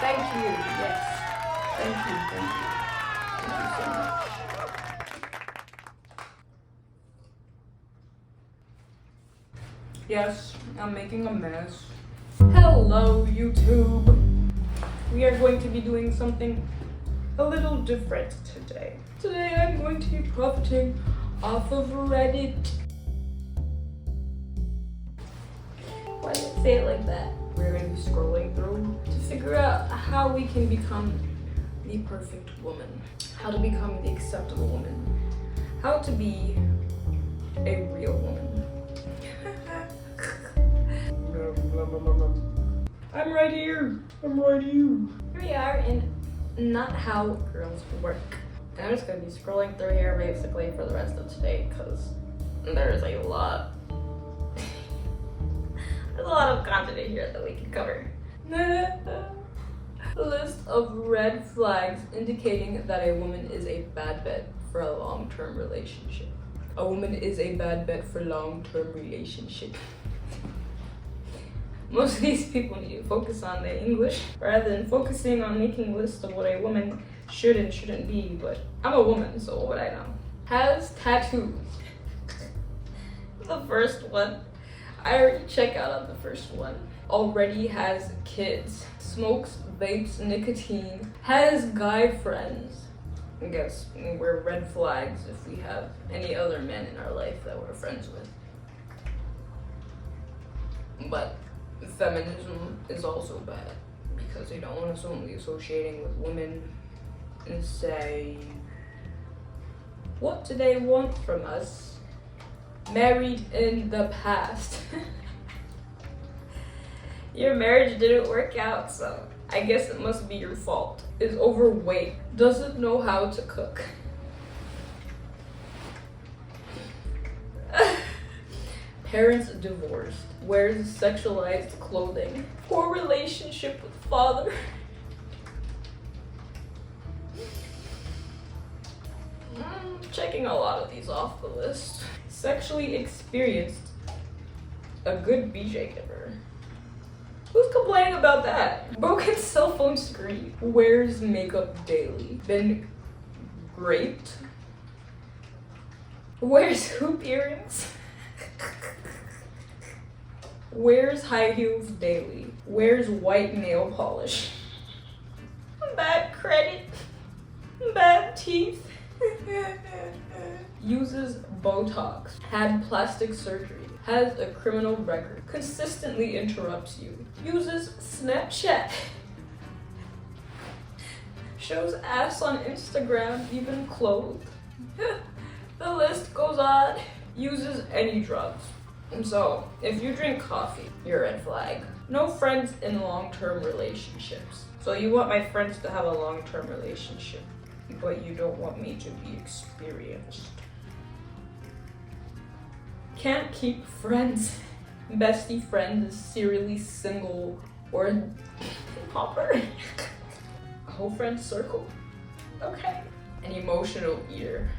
Thank you. Yes. Thank you. Thank you. Thank you so much. Yes, I'm making a mess. Hello, YouTube. We are going to be doing something a little different today. Today I'm going to be profiting off of Reddit. Why did I say it like that? We're going to be scrolling through to figure out how we can become the perfect woman. How to become the acceptable woman. How to be a real woman. I'm right here. I'm right here. Here we are in Not How Girls Work. And I'm just going to be scrolling through here basically for the rest of today because there's a lot. There's a lot of content here that we can cover. A list of red flags indicating that a woman is a bad bet for a long-term relationship. A woman is a bad bet for long-term relationship. Most of these people need to focus on their English rather than focusing on making a list of what a woman should and shouldn't be. But I'm a woman, so what would I know? Has tattoos. The first one. I already checked out on the first one. Already has kids. Smokes, vapes, nicotine. Has guy friends. I guess we're red flags if we have any other men in our life that we're friends with. But feminism is also bad because they don't want us only associating with women and say, what do they want from us? Married in the past. Your marriage didn't work out, so I guess it must be your fault. Is overweight, doesn't know how to cook. Parents divorced, wears sexualized clothing, poor relationship with father. Checking a lot of these off the list. Sexually experienced, a good BJ giver. Who's complaining about that? Broken cell phone screen, wears makeup daily, been raped, wears hoop earrings. Wears high heels daily. Wears white nail polish. Bad credit. Bad teeth. Uses Botox. Had plastic surgery. Has a criminal record. Consistently interrupts you. Uses Snapchat. Shows ass on Instagram, even clothed. The list goes on. Uses any drugs. So, if you drink coffee, you're a red flag. No friends in long-term relationships. So you want my friends to have a long-term relationship, but you don't want me to be experienced. Can't keep friends. Bestie friend is serially single or hopper. A whole friend circle. Okay. An emotional eater.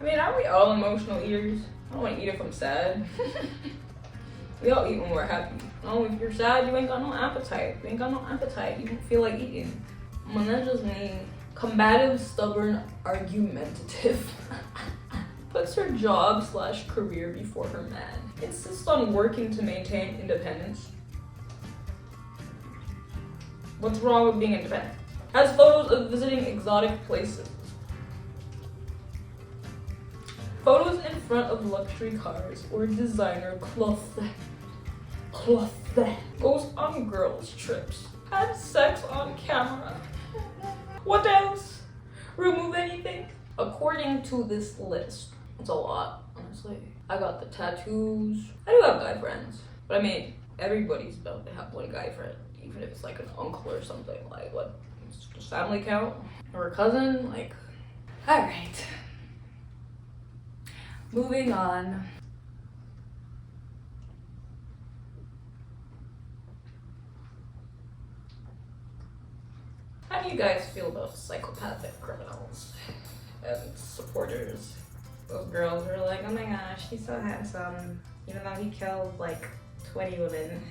I mean, aren't we all emotional eaters? I don't want to eat if I'm sad. We all eat when we're happy. Oh, if you're sad, you ain't got no appetite. You ain't got no appetite. You don't feel like eating. Well, that's just me. Combative, stubborn, argumentative. Puts her job/career before her man. Insists on working to maintain independence. What's wrong with being independent? Has photos of visiting exotic places. Photos in front of luxury cars or designer cloth. Goes on girls' trips. Had sex on camera. What else? Remove anything? According to this list, it's a lot, honestly. I got the tattoos. I do have guy friends. But I mean, everybody's bound to have one guy friend. Even if it's like an uncle or something. Like, what? Does family count? Or a cousin? Like, alright. Moving on. How do you guys feel about psychopathic criminals and supporters? Those girls are like, oh my gosh, he's so handsome. Even though he killed like 20 women,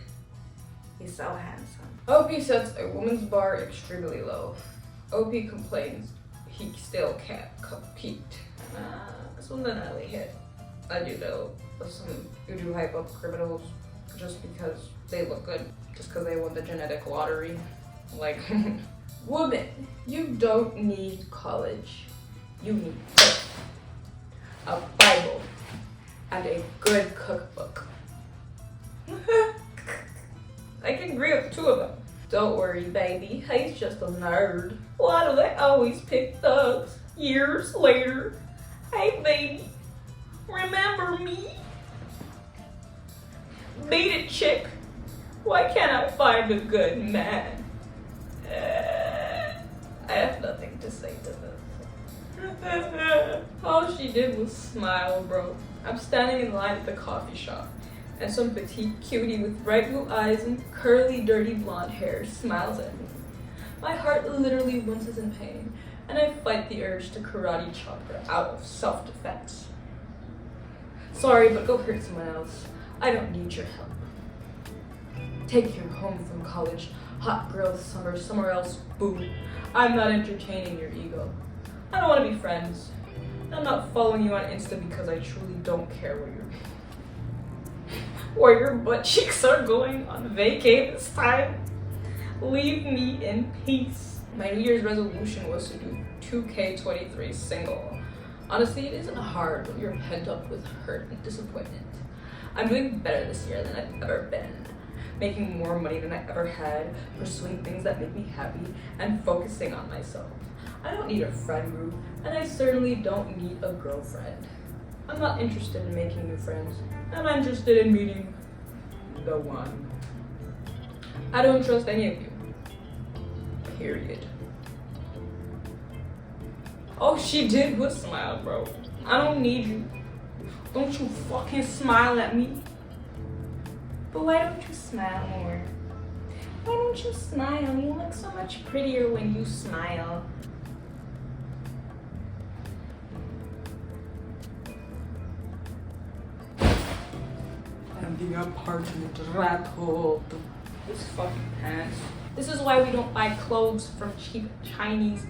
he's so handsome. OP sets a woman's bar extremely low. OP complains he still can't compete. This one didn't really hit. I do know some who do hype up criminals just because they look good, just because they won the genetic lottery. Like, woman, you don't need college. You need faith, a Bible, and a good cookbook. I can agree with two of them. Don't worry, baby, he's just a nerd. Why do they always pick thugs years later? Hey, baby, remember me? Beat it, chick. Why can't I find a good man? I have nothing to say to this. All she did was smile, bro. I'm standing in line at the coffee shop, and some petite cutie with bright blue eyes and curly, dirty blonde hair smiles at me. My heart literally winces in pain, and I fight the urge to karate chop her out of self-defense. Sorry, but go hurt someone else. I don't need your help. Take you home from college. Hot girl summer, somewhere else, boo. I'm not entertaining your ego. I don't want to be friends. I'm not following you on Insta because I truly don't care where your butt cheeks are going on vacay this time. Leave me in peace. My New Year's resolution was to do 2K23 single. Honestly, it isn't hard when you're pent up with hurt and disappointment. I'm doing better this year than I've ever been. Making more money than I ever had, pursuing things that make me happy, and focusing on myself. I don't need a friend group, and I certainly don't need a girlfriend. I'm not interested in making new friends. I'm interested in meeting the one. I don't trust any of you. Period. All she did was smile, bro. I don't need you. Don't you fucking smile at me. But why don't you smile more? Why don't you smile? You look so much prettier when you smile. And the apartment rattled. This fucking pants. This is why we don't buy clothes from cheap Chinese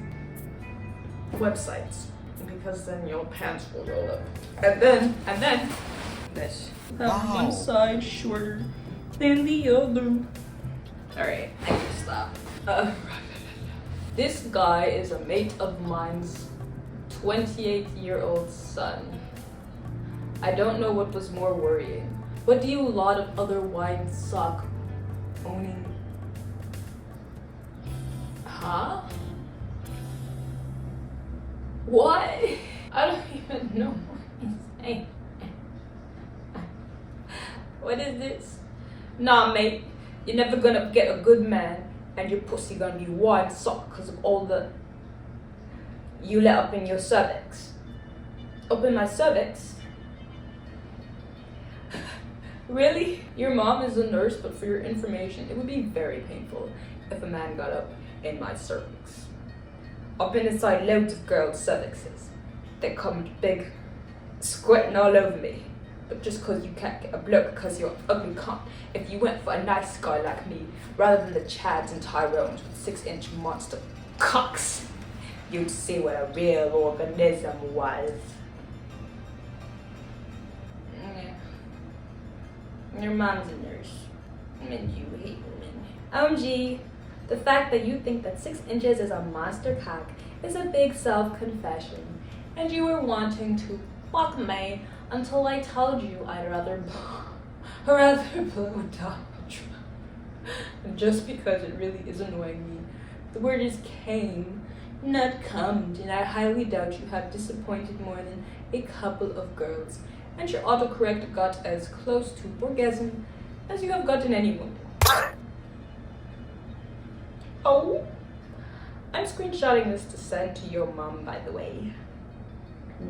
websites. Because then your pants will roll up. And then, this. Have one side shorter than the other. Alright, I need to stop. This guy is a mate of mine's 28-year-old son. I don't know what was more worrying. What do you a lot of other wine sock owning? Huh? What? I don't even know what he's saying. What is this? Nah, mate, you're never gonna get a good man, and your pussy gonna be wide sock because of all the you let up in your cervix. Up in my cervix? Really? Your mom is a nurse, but for your information, it would be very painful if a man got up in my cervix. Up inside loads of girls' cervixes. They come big, squirting all over me. But just cause you can't get a bloke cause you're an ugly cunt. If you went for a nice guy like me, rather than the Chads and Tyrones with 6-inch monster cocks, you'd see what a real organism was. Yeah. Your mom's a nurse. And you hate women. OMG, the fact that you think that 6 inches is a monster cock is a big self-confession. And you were wanting to fuck me until I told you I'd rather blow Dodge. And just because it really is annoying me, the word is came, not cummed, and I highly doubt you have disappointed more than a couple of girls, and your autocorrect got as close to orgasm as you have gotten any woman. Oh, I'm screenshotting this to send to your mom, by the way.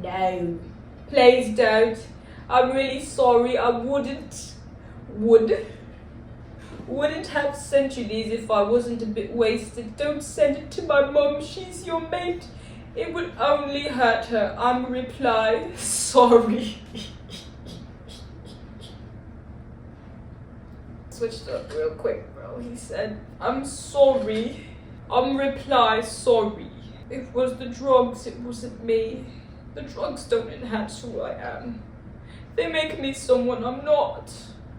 No. Please don't. I'm really sorry. I wouldn't have sent you these if I wasn't a bit wasted. Don't send it to my mom. She's your mate. It would only hurt her. I'm reply. Sorry. switched up real quick, bro. He said, I'm sorry. Reply sorry. It was the drugs, it wasn't me. The drugs don't enhance who I am. They make me someone I'm not.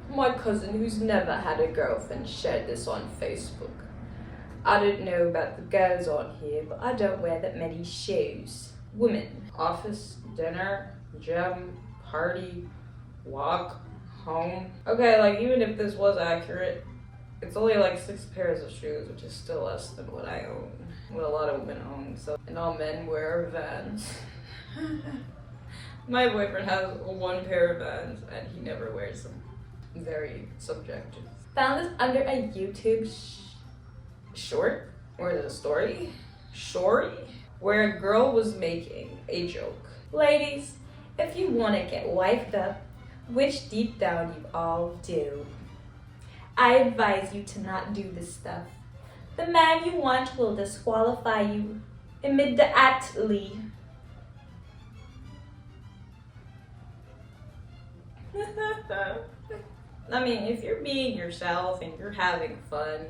My cousin, who's never had a girlfriend, shared this on Facebook. I don't know about the girls on here, but I don't wear that many shoes. Women, office, dinner, gym, party, walk, home. Okay, like even if this was accurate, it's only like 6 pairs of shoes, which is still less than what I own, what a lot of women own. So, and all men wear Vans. My boyfriend has 1 pair of Vans and he never wears them. Very subjective. Found this under a YouTube short, or is it a story? Shorty, where a girl was making a joke. Ladies, if you want to get wiped up, which deep down you all do, I advise you to not do this stuff. The man you want will disqualify you immediately. I mean, if you're being yourself and you're having fun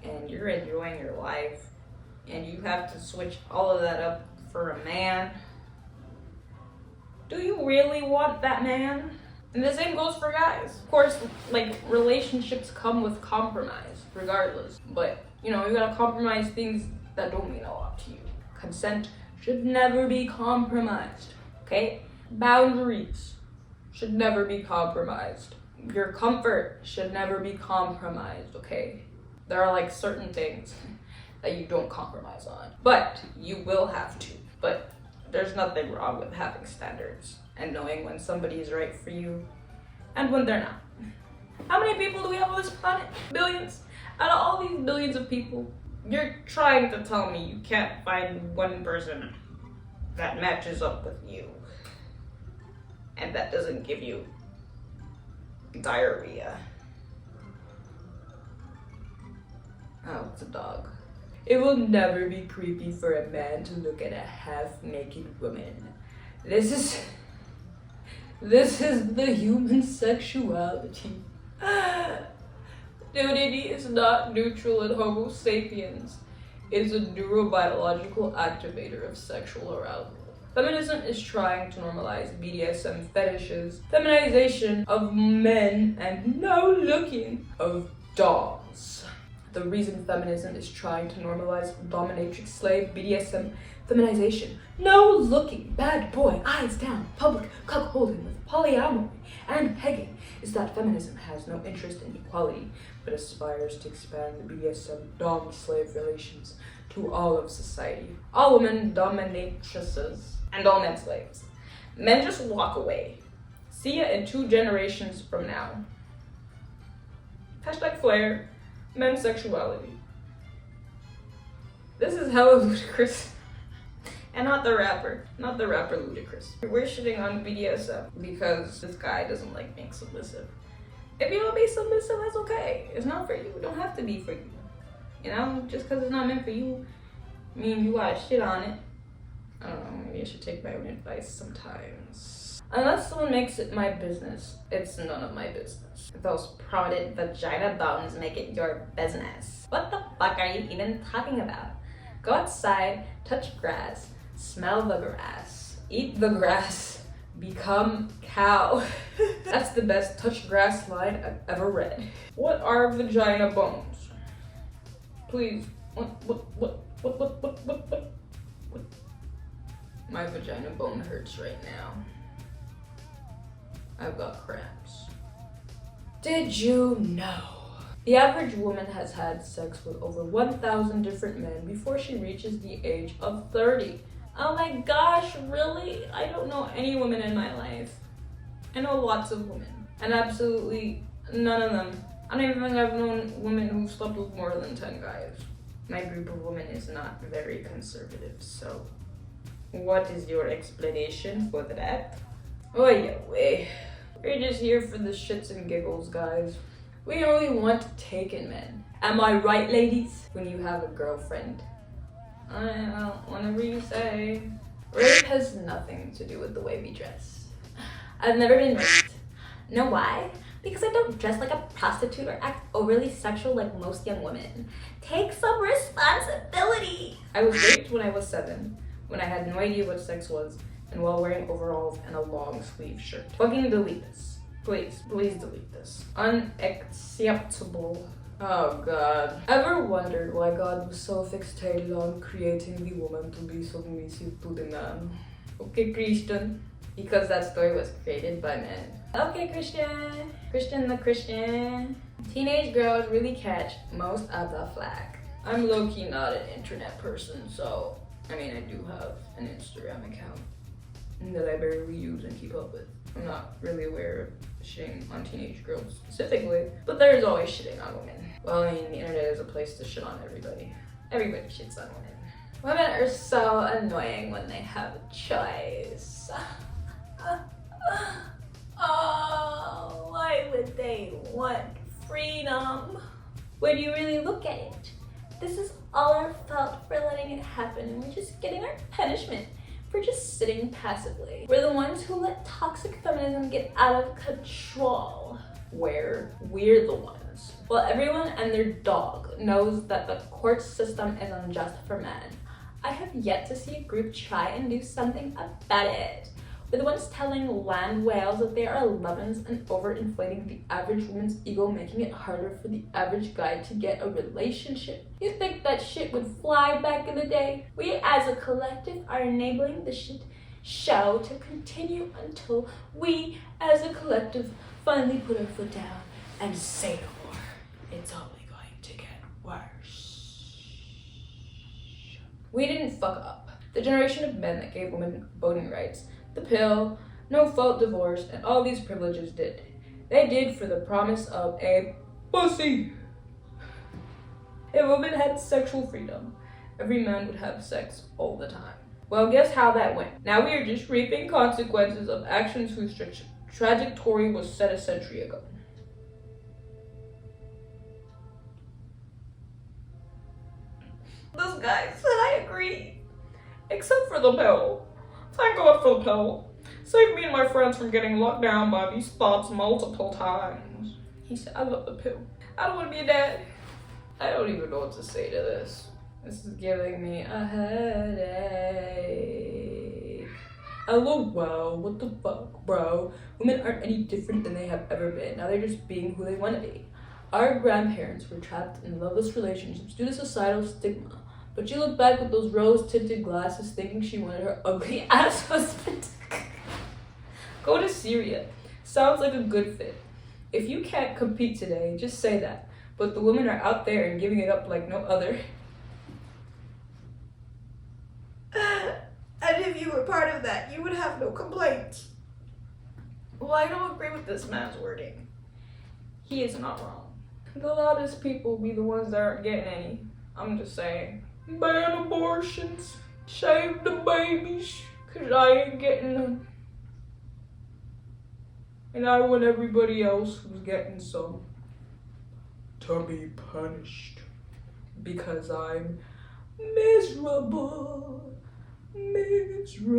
and you're enjoying your life and you have to switch all of that up for a man, do you really want that man? And the same goes for guys. Of course, like, relationships come with compromise, regardless. But, you know, you gotta compromise things that don't mean a lot to you. Consent should never be compromised, okay? Boundaries should never be compromised. Your comfort should never be compromised, okay? There are like certain things that you don't compromise on, but you will have to. But there's nothing wrong with having standards and knowing when somebody is right for you and when they're not. How many people do we have on this planet? Billions. Out of all these billions of people, you're trying to tell me you can't find one person that matches up with you and that doesn't give you diarrhea. Oh, it's a dog. It will never be creepy for a man to look at a half-naked woman. This is the human sexuality. Nudity is not neutral in Homo sapiens. It is a neurobiological activator of sexual arousal. Feminism is trying to normalize BDSM fetishes, feminization of men, and no looking of dogs. The reason feminism is trying to normalize dominatrix slave BDSM feminization, no looking, bad boy, eyes down, public cuck holding with polyamory and pegging is that feminism has no interest in equality, but aspires to expand the BDSM dom-slave relations to all of society. All women dominatrices and all men slaves. Men just walk away. See ya in 2 generations from now. Hashtag flare. Men's sexuality. This is hella ludicrous. And not the rapper Ludacris. We're shitting on BDSM because this guy doesn't like being submissive. If you don't be submissive, that's okay. It's not for you. It don't have to be for you. You know, just because it's not meant for you, I mean, you gotta shit on it. I don't know, maybe I should take my own advice sometimes. Unless someone makes it my business, it's none of my business. Those prominent vagina bones make it your business. What the fuck are you even talking about? Go outside, touch grass, smell the grass, eat the grass, become cow. That's the best touch grass line I've ever read. What are vagina bones? Please, what? My vagina bone hurts right now. I've got cramps. Did you know? The average woman has had sex with over 1,000 different men before she reaches the age of 30. Oh my gosh, really? I don't know any women in my life. I know lots of women, and absolutely none of them. I don't even think I've known women who've slept with more than 10 guys. My group of women is not very conservative, so what is your explanation for that? Oh yeah, we're just here for the shits and giggles, guys. We only want taken men. Am I right, ladies? When you have a girlfriend. Well, whatever you say. Rape has nothing to do with the way we dress. I've never been raped. Know why? because I don't dress like a prostitute or act overly sexual like most young women. Take some responsibility. I was raped when I was 7, when I had no idea what sex was, and while wearing overalls and a long sleeve shirt. Fucking delete this. Please delete this. Unacceptable. Oh God. Ever wondered why God was so fixated on creating the woman to be submissive to the man? Okay, Christian. Because that story was created by men. Okay, Christian. Christian the Christian. Teenage girls really catch most of the flack. I'm low-key not an internet person, so I do have an Instagram account that I barely use and keep up with. I'm not really aware of shitting on teenage girls specifically, but there's always shitting on women. Well, the internet is a place to shit on everybody. Everybody shits on women. Women are so annoying when they have a choice. Oh, why would they want freedom? When you really look at it, this is all our fault for letting it happen, and we're just getting our punishment for just sitting passively. We're the ones who let toxic feminism get out of control. Where we're the ones. Well, everyone and their dog knows that the court system is unjust for men. I have yet to see a group try and do something about it. We're the ones telling land whales that they are 11s and overinflating the average woman's ego, making it harder for the average guy to get a relationship. You think that shit would fly back in the day? We as a collective are enabling the shit show to continue until we as a collective finally put our foot down and say no more. It's only going to get worse. We didn't fuck up. The generation of men that gave women voting rights, the pill, no-fault divorce, and all these privileges did. They did for the promise of a pussy. If women had sexual freedom, every man would have sex all the time. Well, guess how that went. Now we are just reaping consequences of actions whose trajectory was set a century ago. This guy said I agree. Except for the pill. Thank God for the pill. Saved me and my friends from getting locked down by these thoughts multiple times. He said, I love the pill. I don't want to be a dad. I don't even know what to say to this. This is giving me a headache. LOL, what the fuck, bro? Women aren't any different than they have ever been. Now they're just being who they want to be. Our grandparents were trapped in loveless relationships due to societal stigma. But you look back with those rose-tinted glasses thinking she wanted her ugly ass husband. Go to Syria. Sounds like a good fit. If you can't compete today, just say that. But the women are out there and giving it up like no other. And if you were part of that, you would have no complaints. Well, I don't agree with this man's wording. He is not wrong. The loudest people be the ones that aren't getting any. I'm just saying. Ban abortions. Save the babies. Cause I ain't getting them. And I want everybody else who's getting some to be punished. Because I'm miserable. Miserable.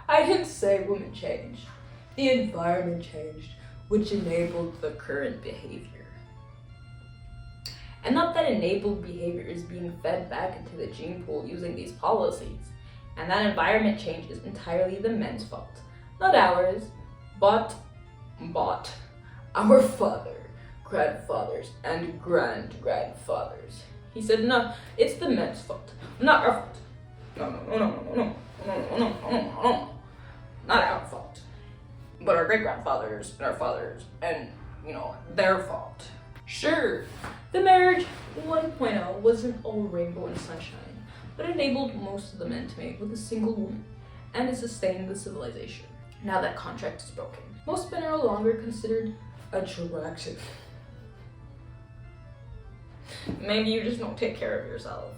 I didn't say women changed. The environment changed, which enabled the current behavior. And not that enabled behavior is being fed back into the gene pool using these policies. And that environment change is entirely the men's fault. Not ours, but our father, grandfathers, and grandfathers. He said, no, it's the men's fault, not our fault. No. Not our fault. But our great-grandfathers and our fathers and, their fault. Sure, the marriage 1.0 wasn't all rainbow and sunshine, but enabled most of the men to mate with a single woman, and it sustained the civilization. Now that contract is broken, most men are no longer considered attractive. Maybe you just don't take care of yourself.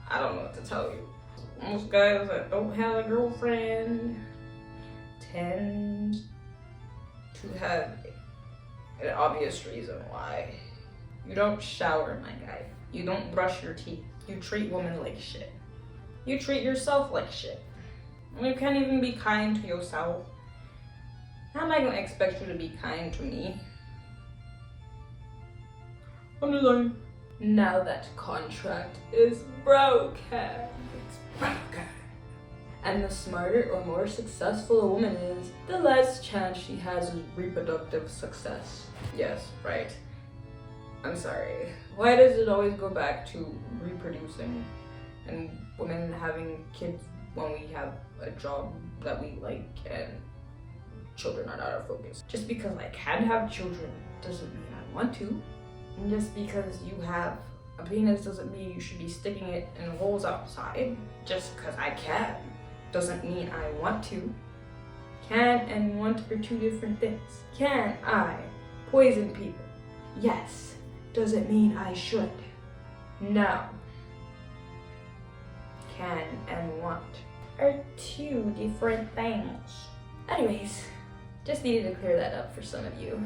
I don't know what to tell you. Most guys that don't have a girlfriend tend to have an obvious reason why. You don't shower, my guy. You don't brush your teeth. You treat women like shit. You treat yourself like shit. You can't even be kind to yourself. How am I gonna expect you to be kind to me? I'm just like, now that contract is broken. It's broken. And the smarter or more successful a woman is, the less chance she has of reproductive success. Yes, right. I'm sorry. Why does it always go back to reproducing and women having kids when we have a job that we like and children are not our focus? Just because I can have children doesn't mean I want to. And just because you have a penis doesn't mean you should be sticking it in holes outside. Just because I can doesn't mean I want to. Can and want are two different things. Can I poison people? Yes. Does it mean I should? No. Can and want are two different things. Anyways, just needed to clear that up for some of you.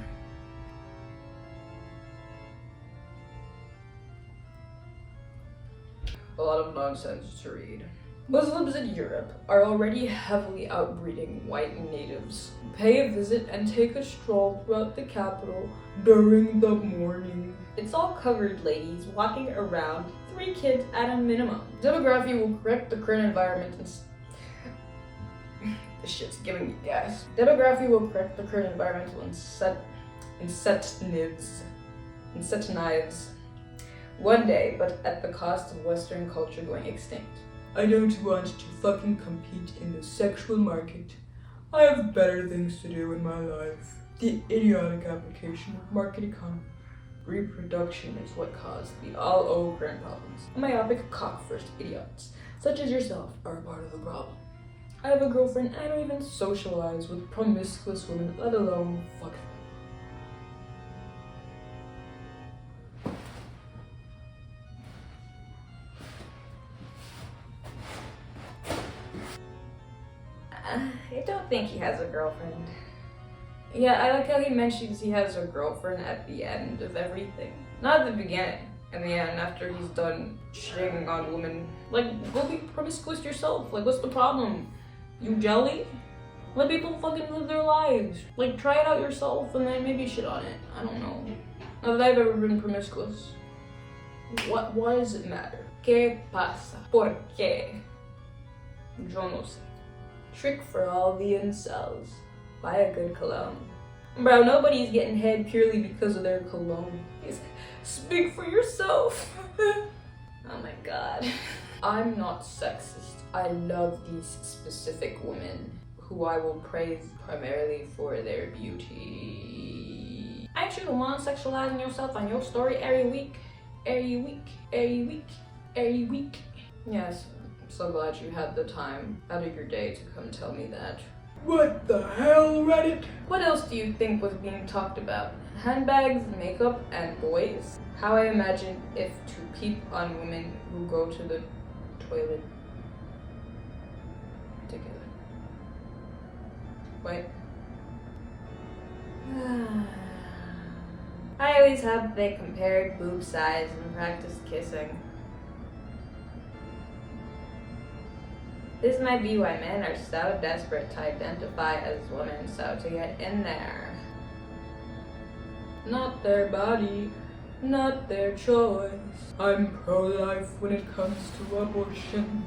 A lot of nonsense to read. Muslims in Europe are already heavily outbreeding white natives. Pay a visit and take a stroll throughout the capital during the morning. It's all covered ladies walking around, 3 kids at a minimum. Demography will correct the current environment and this shit's giving me gas. Demography will correct the current environmental incentives one day, but at the cost of Western culture going extinct. I don't want to fucking compete in the sexual market. I have better things to do in my life. The idiotic application of market economy. Reproduction is what caused the all current problems. Myopic cock-first idiots, such as yourself, are a part of the problem. I have a girlfriend and I don't even socialize with promiscuous women, let alone fuck them. I don't think he has a girlfriend. Yeah, I like how he mentions he has a girlfriend at the end of everything. Not at the beginning. In the end, after he's done shitting on women. Like, go be promiscuous yourself. Like, what's the problem? You jelly? Let people fucking live their lives. Like, try it out yourself and then maybe shit on it. I don't know. Not that I've ever been promiscuous. Why does it matter? ¿Qué pasa? ¿Por qué? Yo no sé. Trick for all the incels. Buy a good cologne. Bro, nobody's getting head purely because of their cologne. Speak for yourself. Oh my god. I'm not sexist. I love these specific women who I will praise primarily for their beauty. Ain't you the one sexualizing yourself on your story every week? Every week. Every week. Every week. Yes. I'm so glad you had the time out of your day to come tell me that. What the hell, Reddit? What else do you think was being talked about? Handbags, makeup, and boys? How I imagine if to peep on women who go to the toilet together. Wait. I always hope they compared boob size and practiced kissing. This might be why men are so desperate to identify as women, so to get in there. Not their body, not their choice. I'm pro-life when it comes to abortion.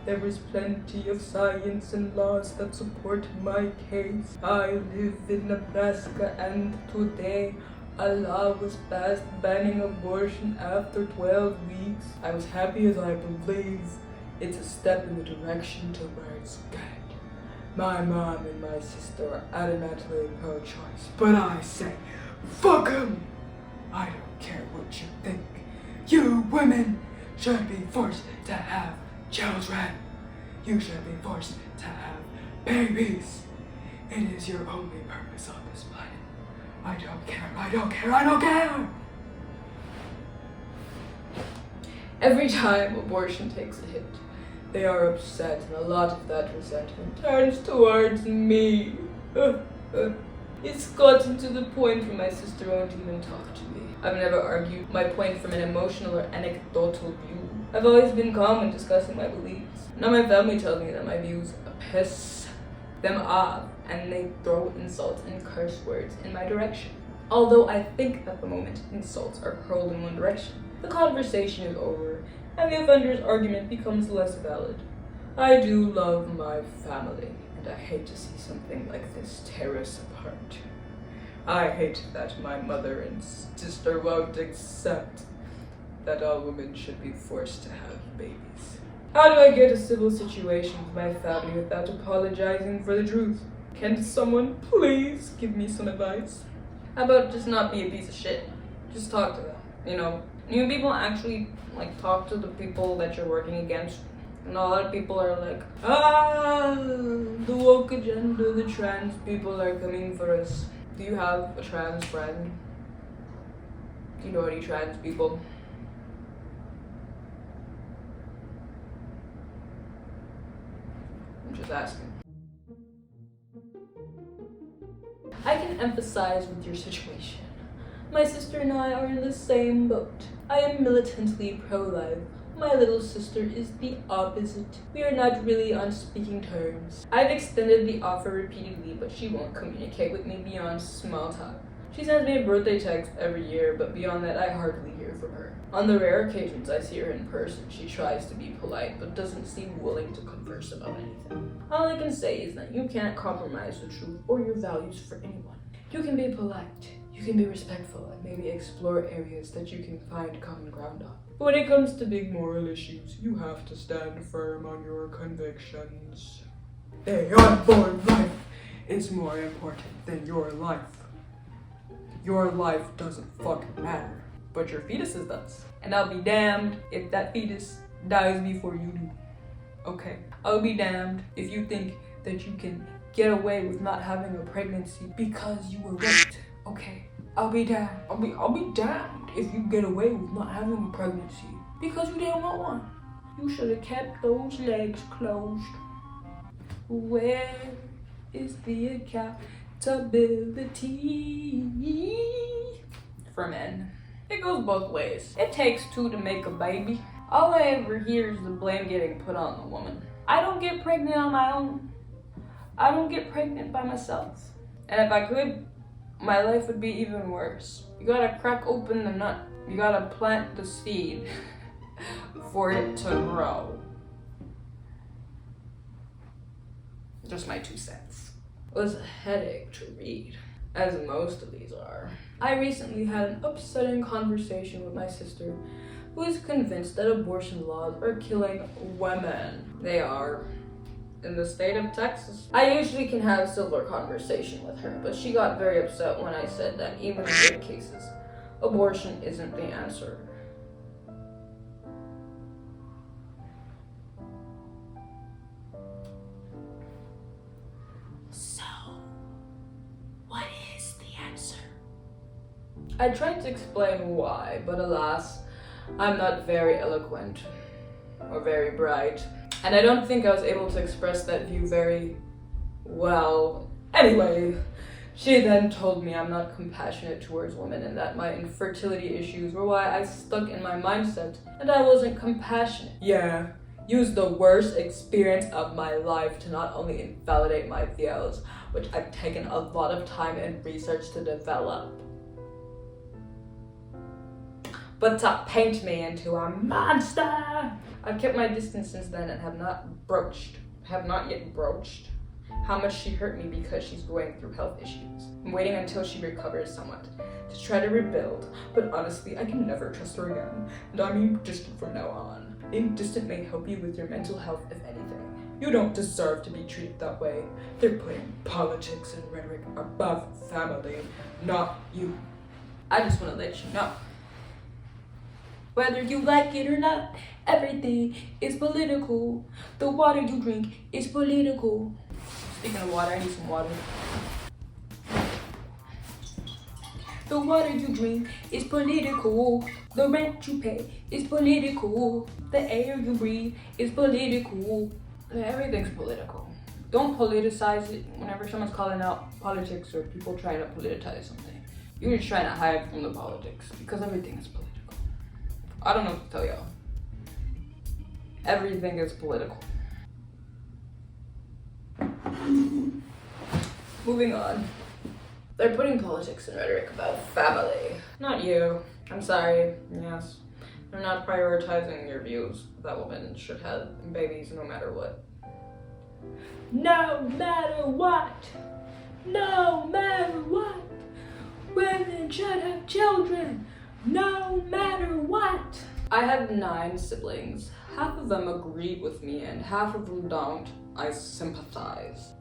There is plenty of science and laws that support my case. I live in Nebraska and today a law was passed banning abortion after 12 weeks. I was happy as I believe. It's a step in the direction to where it's good. My mom and my sister are adamantly pro-choice, but I say, fuck 'em! I don't care what you think. You women should be forced to have children. You should be forced to have babies. It is your only purpose on this planet. I don't care, I don't care, I don't care! Every time abortion takes a hit, they are upset, and a lot of that resentment turns towards me. It's gotten to the point where my sister won't even talk to me. I've never argued my point from an emotional or anecdotal view. I've always been calm when discussing my beliefs. Now my family tells me that my views piss them off, and they throw insults and curse words in my direction. Although I think that the moment insults are hurled in one direction, the conversation is over, and the offender's argument becomes less valid. I do love my family, and I hate to see something like this tear us apart. I hate that my mother and sister won't accept that all women should be forced to have babies. How do I get a civil situation with my family without apologizing for the truth? Can someone please give me some advice? How about just not be a piece of shit? Just talk to them, you know? New people actually talk to the people that you're working against. And a lot of people are like, the woke agenda, the trans people are coming for us. Do you have a trans friend? Do you know any trans people? I'm just asking. I can empathize with your situation. My sister and I are in the same boat. I am militantly pro-life. My little sister is the opposite. We are not really on speaking terms. I've extended the offer repeatedly, but she won't communicate with me beyond small talk. She sends me a birthday text every year, but beyond that, I hardly hear from her. On the rare occasions I see her in person, she tries to be polite, but doesn't seem willing to converse about anything. All I can say is that you can't compromise the truth or your values for anyone. You can be polite, you can be respectful, and maybe explore areas that you can find common ground on. But when it comes to big moral issues, you have to stand firm on your convictions. A unborn life is more important than your life. Your life doesn't fucking matter, but your fetus's does. And I'll be damned if that fetus dies before you do. Okay? I'll be damned if you think that you can get away with not having a pregnancy because you were raped. Okay? I'll be damned. I'll be damned if you get away with not having a pregnancy because you didn't want one. You should have kept those legs closed. Where is the accountability for men? It goes both ways. It takes two to make a baby. All I ever hear is the blame getting put on the woman. I don't get pregnant on my own. I don't get pregnant by myself. And if I could, my life would be even worse. You gotta crack open the nut. You gotta plant the seed for it to grow. Just my 2 cents. It was a headache to read, as most of these are. I recently had an upsetting conversation with my sister, who is convinced that abortion laws are killing women. They are. In the state of Texas. I usually can have a civil conversation with her, but she got very upset when I said that even in good cases, abortion isn't the answer. So, what is the answer? I tried to explain why, but alas, I'm not very eloquent or very bright. And I don't think I was able to express that view very well. Anyway, she then told me I'm not compassionate towards women and that my infertility issues were why I stuck in my mindset and I wasn't compassionate. Yeah, used the worst experience of my life to not only invalidate my feels, which I've taken a lot of time and research to develop, but to paint me into a monster. I've kept my distance since then and have not yet broached how much she hurt me because she's going through health issues. I'm waiting until she recovers somewhat to try to rebuild, but honestly, I can never trust her again, and I'm being distant from now on. Being distant may help you with your mental health, if anything. You don't deserve to be treated that way. They're putting politics and rhetoric above family, not you. I just want to let you know. Whether you like it or not, everything is political. The water you drink is political. Speaking of water, I need some water. The water you drink is political. The rent you pay is political. The air you breathe is political. Everything's political. Don't politicize it whenever someone's calling out politics or people trying to politicize something. You're just trying to hide from the politics because everything is political. I don't know what to tell y'all. Everything is political. Moving on. They're putting politics and rhetoric about family. Not you. I'm sorry. Yes. They're not prioritizing your views that women should have babies no matter what. No matter what. No matter what. Women should have children. No matter what. I have 9 siblings. Half of them agree with me and half of them don't. I sympathize.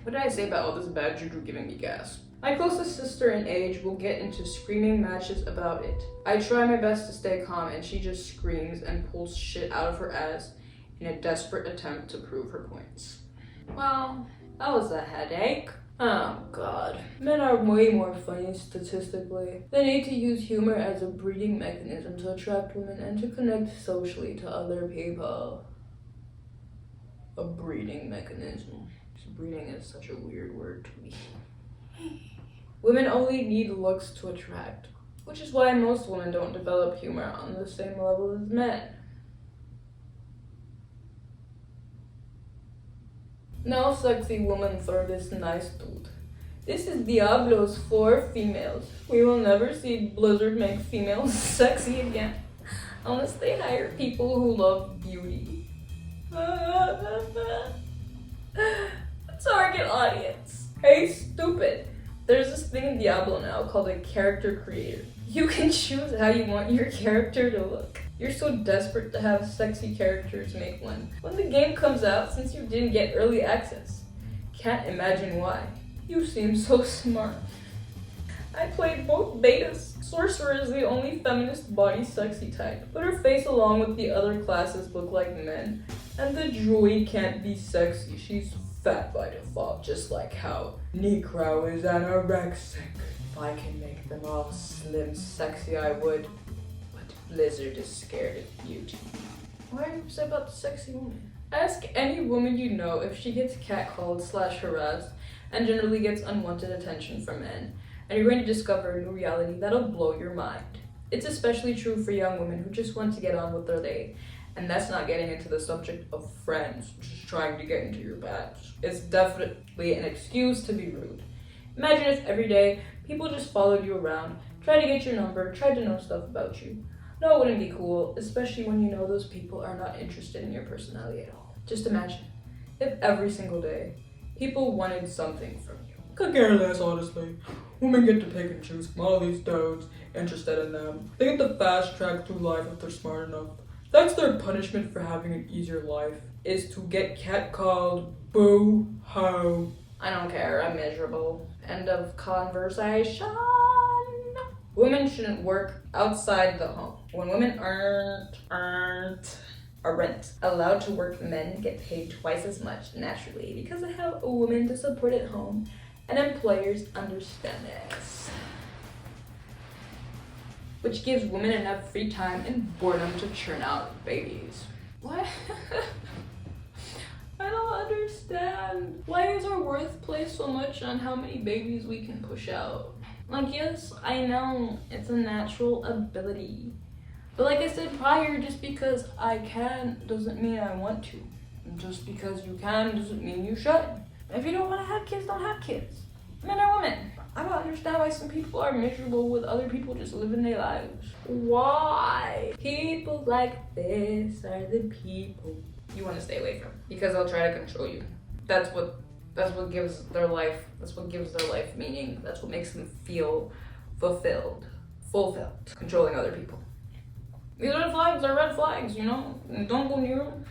What did I say about all this bad juju giving me gas? My closest sister in age will get into screaming matches about it. I try my best to stay calm and she just screams and pulls shit out of her ass in a desperate attempt to prove her points. Well, that was a headache. Oh god. Men are way more funny statistically. They need to use humor as a breeding mechanism to attract women and to connect socially to other people. A breeding mechanism. Breeding is such a weird word to me. Women only need looks to attract, which is why most women don't develop humor on the same level as men. Now sexy woman for this nice dude. This is Diablo's for females. We will never see Blizzard make females sexy again, unless they hire people who love beauty. Target audience. Hey, stupid. There's this thing in Diablo now called a character creator. You can choose how you want your character to look. You're so desperate to have sexy characters make one. When the game comes out, since you didn't get early access. Can't imagine why. You seem so smart. I played both betas. Sorcerer is the only feminist body sexy type, but her face along with the other classes look like men. And the druid can't be sexy. She's fat by default, just like how Necro is anorexic. If I can make them all slim sexy, I would. But Blizzard is scared of beauty. Why are you upset about the sexy woman? Ask any woman you know if she gets catcalled/harassed and generally gets unwanted attention from men, and you're going to discover a new reality that'll blow your mind. It's especially true for young women who just want to get on with their day. And that's not getting into the subject of friends just trying to get into your badge. It's definitely an excuse to be rude. Imagine if every day people just followed you around, tried to get your number, tried to know stuff about you. No, it wouldn't be cool, especially when you know those people are not interested in your personality at all. Just imagine if every single day people wanted something from you. Could care less, honestly. Women get to pick and choose from all these dudes interested in them. They get the fast track through life if they're smart enough. That's their punishment for having an easier life, is to get catcalled. Boo-ho. I don't care, I'm miserable. End of conversation. Women shouldn't work outside the home. When women aren't allowed to work, men get paid twice as much naturally because they have a woman to support at home, and employers understand this. Which gives women enough free time and boredom to churn out babies. What? I don't understand. Why is our worth placed so much on how many babies we can push out? Like, yes, I know it's a natural ability. But like I said prior, just because I can doesn't mean I want to. And just because you can doesn't mean you should. If you don't want to have kids, don't have kids. Men or women. I don't understand why some people are miserable with other people just living their lives. Why? People like this are the people you want to stay away from, because they'll try to control you. That's what gives their life meaning. That's what makes them feel fulfilled. Controlling other people. These red flags are red flags, you know? Don't go near them.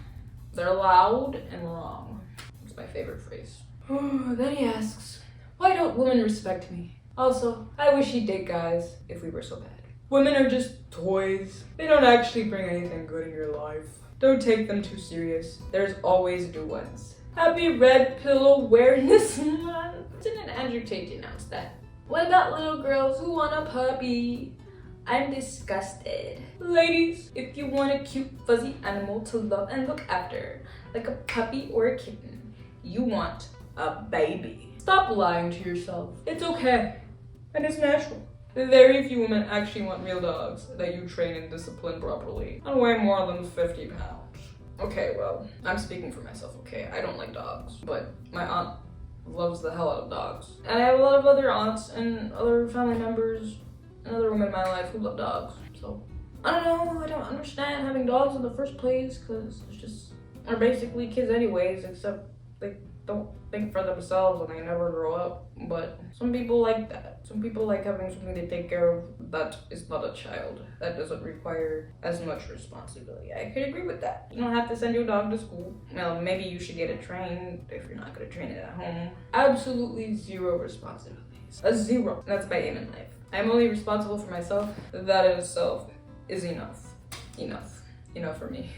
They're loud and wrong. It's my favorite phrase. Then he asks, why don't women respect me? Also, I wish he'd date guys if we were so bad. Women are just toys. They don't actually bring anything good in your life. Don't take them too serious. There's always new ones. Happy Red Pill Awareness Month. Didn't Andrew Tate announce that? What about little girls who want a puppy? I'm disgusted. Ladies, if you want a cute fuzzy animal to love and look after, like a puppy or a kitten, you want a baby. Stop lying to yourself. It's okay. And it's natural. Very few women actually want real dogs that you train and discipline properly and weigh more than 50 pounds. Okay, well, I'm speaking for myself, okay? I don't like dogs, but my aunt loves the hell out of dogs. And I have a lot of other aunts and other family members and other women in my life who love dogs. So, I don't know, I don't understand having dogs in the first place, because it's just, they're basically kids anyways, except they don't think for themselves and they never grow up. But some people like that. Some people like having something to take care of that is not a child, that doesn't require as much responsibility. I could agree with that. You don't have to send your dog to school. Well, maybe you should get it trained if you're not gonna train it at home. Absolutely zero responsibilities. A zero. That's my aim in life. I'm only responsible for myself. That in itself is enough. Enough for me.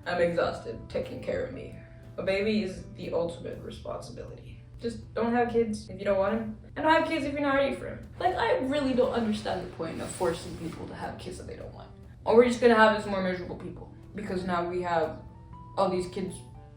I'm exhausted taking care of me. A baby is the ultimate responsibility. Just don't have kids if you don't want them, and don't have kids if you're not ready for them. Like, I really don't understand the point of forcing people to have kids that they don't want. All we're just gonna have is more miserable people, because now we have all these kids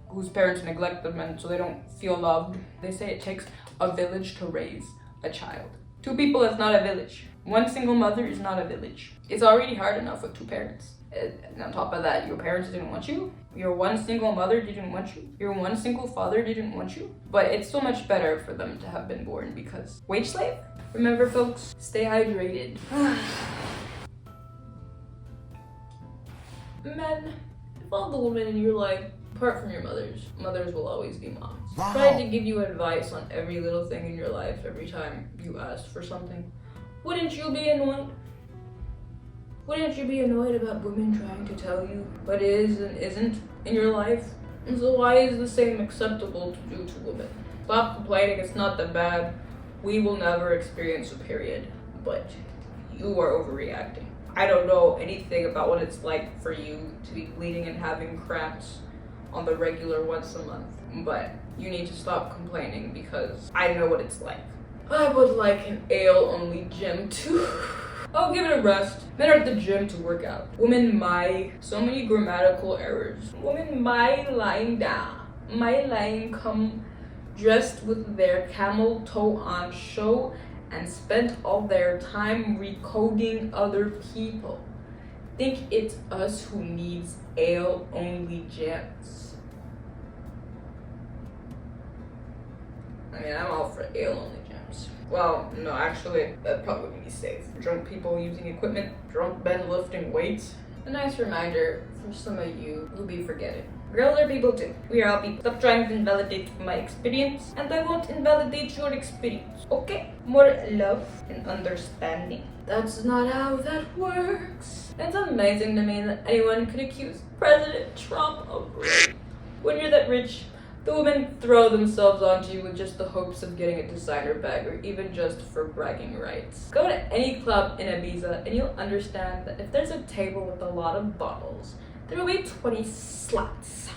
whose parents neglect them and so they don't feel loved. They say it takes a village to raise a child. 2 people is not a village. 1 single mother is not a village. It's already hard enough with 2 parents. And on top of that, your parents didn't want you. Your 1 single mother didn't want you. Your 1 single father didn't want you. But it's so much better for them to have been born, because wage slave? Remember, folks, stay hydrated. Men, if all the women in your life, apart from your mothers will always be moms. Wow. Tried to give you advice on every little thing in your life every time you asked for something, wouldn't you be annoyed? Wouldn't you be annoyed about women trying to tell you what is and isn't in your life? And so why is the same acceptable to do to women? Stop complaining, it's not that bad. We will never experience a period, but you are overreacting. I don't know anything about what it's like for you to be bleeding and having cramps on the regular once a month, but you need to stop complaining, because I know what it's like. I would like an ale-only gym too. I'll give it a rest. Men are at the gym to work out. Women my so many grammatical errors. Women my lying down. My lying come dressed with their camel toe on show and spent all their time recoding other people. Think it's us who needs ale only gyms. I mean, I'm all for ale only gyms. Well, no, actually, that'd probably be safe. Drunk people using equipment, drunk men lifting weights. A nice reminder for some of you who be forgetting. We're other people too. We are all people. Stop trying to invalidate my experience, and I won't invalidate your experience. Okay? More love and understanding. That's not how that works. It's amazing to me that anyone could accuse President Trump of rape. When you're that rich, the women throw themselves onto you with just the hopes of getting a designer bag, or even just for bragging rights. Go to any club in Ibiza and you'll understand that if there's a table with a lot of bottles, there will be 20 sluts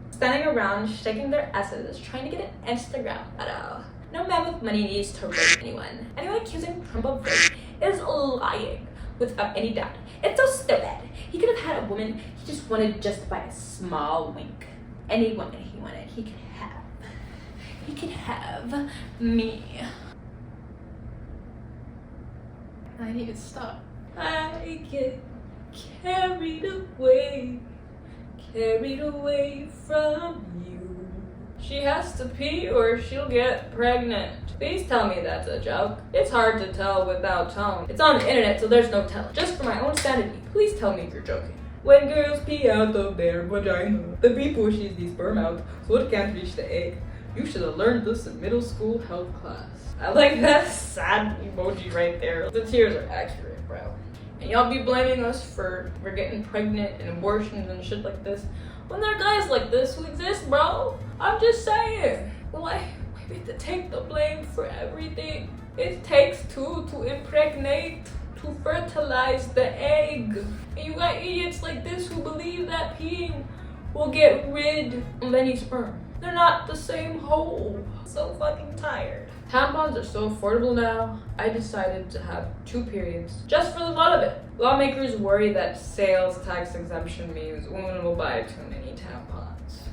standing around shaking their asses trying to get an Instagram photo. No man with money needs to rape anyone. Anyone accusing Trump of rape is lying without any doubt. It's so stupid. He could have had a woman he just wanted just by a small wink. Any woman he wanted, he could have. He could have me. I need to stop. I get carried away from you. She has to pee or she'll get pregnant. Please tell me that's a joke. It's hard to tell without tone. It's on the internet, so there's no telling. Just for my own sanity, please tell me if you're joking. When girls pee out of their vagina, the bee pushes the sperm out so it can't reach the egg. You should have learned this in middle school health class. I like that sad emoji right there. The tears are accurate, bro. And y'all be blaming us for getting pregnant and abortions and shit like this, when there are guys like this who exist, bro. I'm just saying. Well, we need to take the blame for everything. It takes 2 to impregnate, to fertilize the egg. And you got idiots like this who believe that peeing will get rid of any sperm. They're not the same hole. So fucking tired. Tampons are so affordable now, I decided to have 2 periods just for the fun of it. Lawmakers worry that sales tax exemption means women will buy too many tampons.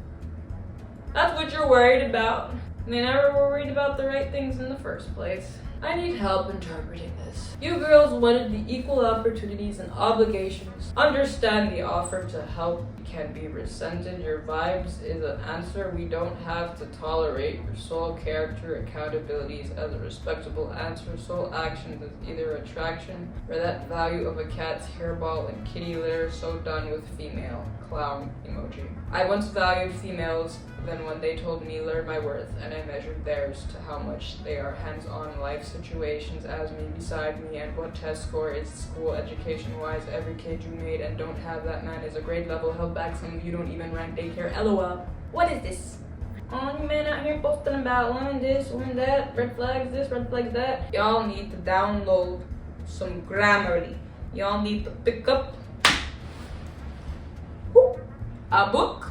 That's what you're worried about. They never were worried about the right things in the first place. I need help interpreting this. You girls wanted the equal opportunities and obligations. Understand the offer to help can be resented. Your vibes is an answer we don't have to tolerate. Your sole character accountabilities as a respectable answer. Sole actions is either attraction or that value of a cat's hairball and kitty litter. So done with female. Clown emoji. I once valued females, then when they told me learn my worth, and I measured theirs to how much they are hands-on in life situations as me beside me and what test score is school education-wise every kid you made and don't have that man is a grade level held back some of you don't even rank daycare LOL. What is this? Oh, you man out here posting about women this, women that, red flags this, red flags that. Y'all need to download some Grammarly. Y'all need to pick up a book.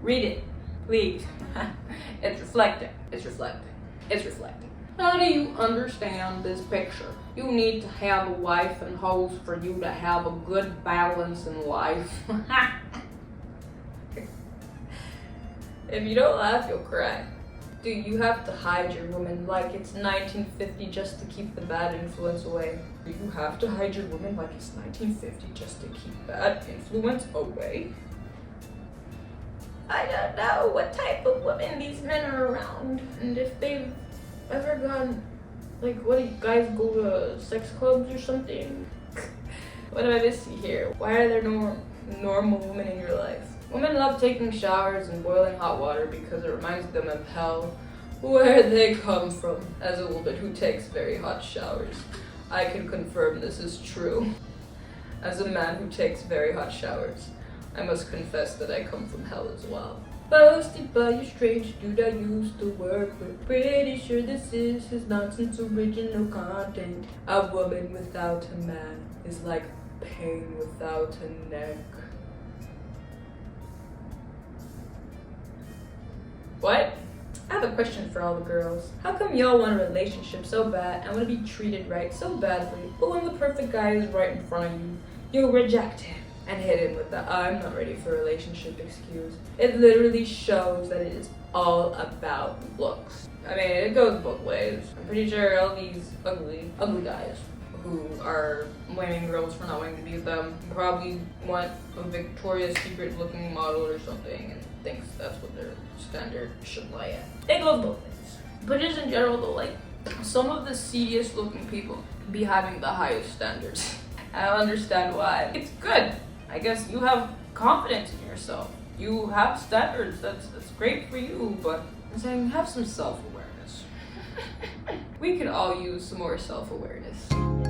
Read it, please. It's reflecting. It's reflecting. It's reflecting. How do you understand this picture? You need to have a wife and hoes for you to have a good balance in life. If you don't laugh, you'll cry. Do you have to hide your woman like it's 1950 just to keep the bad influence away? Do you have to hide your woman like it's 1950 just to keep bad influence away? I don't know what type of women these men are around, and if they've ever gone, like, what do you guys go to sex clubs or something? What am I missing here? Why are there no normal women in your life? Women love taking showers and boiling hot water because it reminds them of hell, where they come from. As a woman who takes very hot showers, I can confirm this is true. As a man who takes very hot showers, I must confess that I come from hell as well. Posted by a strange dude I used to work with. Pretty sure this is his nonsense original content. A woman without a man is like pain without a neck. What? I have a question for all the girls. How come y'all want a relationship so bad and want to be treated right so badly, but when the perfect guy is right in front of you, you'll reject him and hit him with the I'm not ready for a relationship excuse? It literally shows that it is all about looks. I mean, it goes both ways. I'm pretty sure all these ugly guys who are blaming girls for not wanting to be with them probably want a Victoria's Secret looking model or something and thinks that's what their standard should lie at. It goes both ways. But just in general though, like, some of the seediest looking people be having the highest standards. I don't understand why. It's good. I guess you have confidence in yourself. You have standards. That's great for you, but I'm saying have some self-awareness. We could all use some more self-awareness.